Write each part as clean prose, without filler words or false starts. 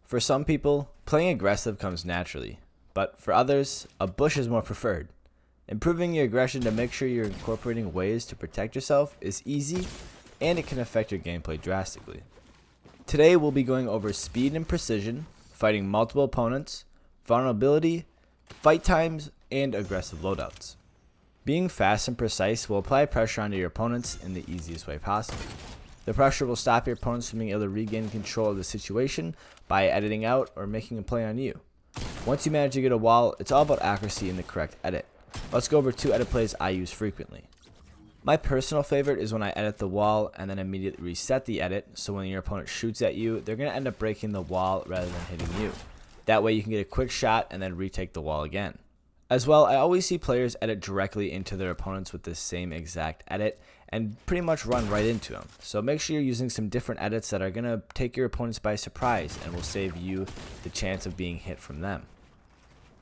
For some people, playing aggressive comes naturally, but for others, a bush is more preferred. Improving your aggression to make sure you're incorporating ways to protect yourself is easy, and it can affect your gameplay drastically. Today we'll be going over speed and precision, fighting multiple opponents, vulnerability, fight times, and aggressive loadouts. Being fast and precise will apply pressure onto your opponents in the easiest way possible. The pressure will stop your opponents from being able to regain control of the situation by editing out or making a play on you. Once you manage to get a wall, it's all about accuracy and the correct edit. Let's go over 2 edit plays I use frequently. My personal favorite is when I edit the wall and then immediately reset the edit, so when your opponent shoots at you, they're going to end up breaking the wall rather than hitting you. That way you can get a quick shot and then retake the wall again. As well, I always see players edit directly into their opponents with the same exact edit and pretty much run right into them. So make sure you're using some different edits that are going to take your opponents by surprise and will save you the chance of being hit from them.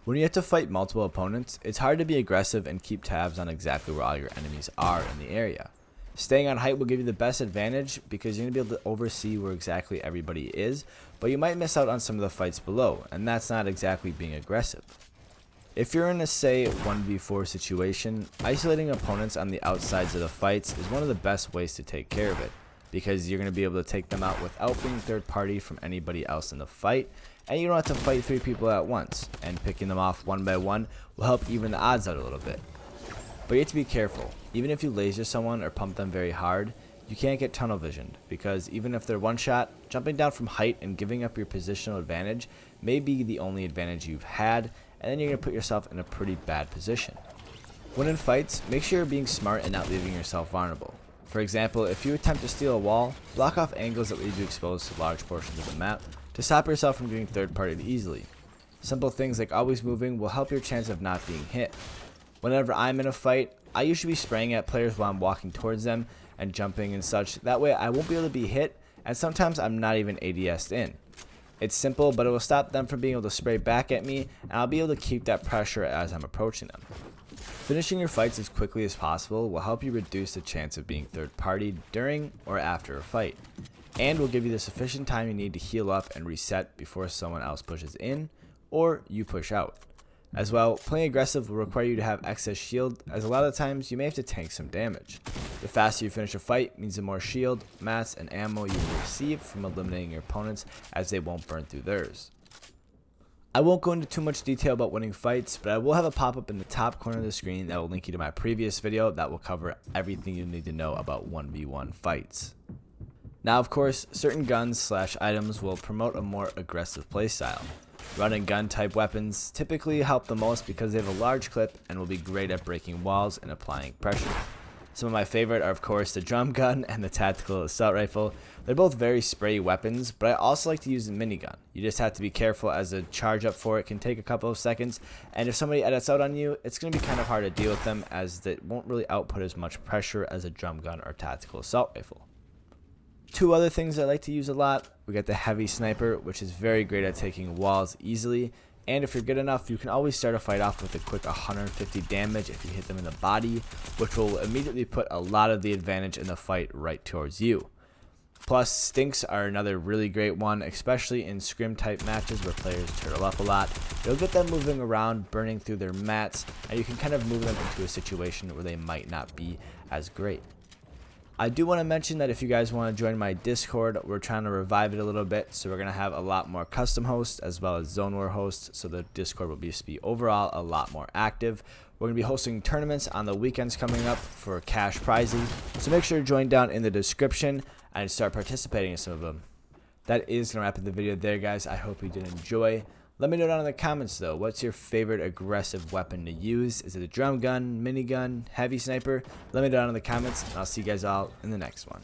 When you have to fight multiple opponents, it's hard to be aggressive and keep tabs on exactly where all your enemies are in the area. Staying on height will give you the best advantage because you're going to be able to oversee where exactly everybody is, but you might miss out on some of the fights below, and that's not exactly being aggressive. If you're in a, say, 1v4 situation, isolating opponents on the outsides of the fights is one of the best ways to take care of it, because you're going to be able to take them out without being third party from anybody else in the fight, and you don't have to fight 3 people at once, and picking them off one by one will help even the odds out a little bit. But you have to be careful. Even if you laser someone or pump them very hard, you can't get tunnel visioned, because even if they're one shot, jumping down from height and giving up your positional advantage may be the only advantage you've had, and then you're going to put yourself in a pretty bad position. When in fights, make sure you're being smart and not leaving yourself vulnerable. For example, if you attempt to steal a wall, block off angles that leave you exposed to large portions of the map to stop yourself from getting third-partied easily. Simple things like always moving will help your chance of not being hit. Whenever I'm in a fight, I usually be spraying at players while I'm walking towards them and jumping and such. That way I won't be able to be hit, and sometimes I'm not even ADS'd in. It's simple, but it will stop them from being able to spray back at me, and I'll be able to keep that pressure as I'm approaching them. Finishing your fights as quickly as possible will help you reduce the chance of being third-party during or after a fight, and will give you the sufficient time you need to heal up and reset before someone else pushes in or you push out. As well, playing aggressive will require you to have excess shield, as a lot of times you may have to tank some damage. The faster you finish a fight means the more shield, mats, and ammo you will receive from eliminating your opponents, as they won't burn through theirs. I won't go into too much detail about winning fights, but I will have a pop-up in the top corner of the screen that will link you to my previous video that will cover everything you need to know about 1v1 fights. Now, of course, certain guns/items will promote a more aggressive playstyle. Run and gun type weapons typically help the most because they have a large clip and will be great at breaking walls and applying pressure. Some of my favorite are, of course, the drum gun and the tactical assault rifle. They're both very spray weapons, but I also like to use the minigun. You just have to be careful, as the charge up for it can take a couple of seconds, and if somebody edits out on you, it's going to be kind of hard to deal with them, as it won't really output as much pressure as a drum gun or tactical assault rifle. 2 other things I like to use a lot: we got the heavy sniper, which is very great at taking walls easily, and if you're good enough, you can always start a fight off with a quick 150 damage if you hit them in the body, which will immediately put a lot of the advantage in the fight right towards you. Plus, stinks are another really great one, especially in scrim type matches where players turtle up a lot. You'll get them moving around, burning through their mats, and you can kind of move them into a situation where they might not be as great. I do want to mention that if you guys want to join my Discord, we're trying to revive it a little bit, so we're going to have a lot more custom hosts as well as zone war hosts, so the Discord will be overall a lot more active. We're going to be hosting tournaments on the weekends coming up for cash prizes, so make sure to join down in the description and start participating in some of them. That is going to wrap up the video there, guys. I hope you did enjoy. Let me know down in the comments, though, what's your favorite aggressive weapon to use? Is it a drum gun, minigun, heavy sniper? Let me know down in the comments, and I'll see you guys all in the next one.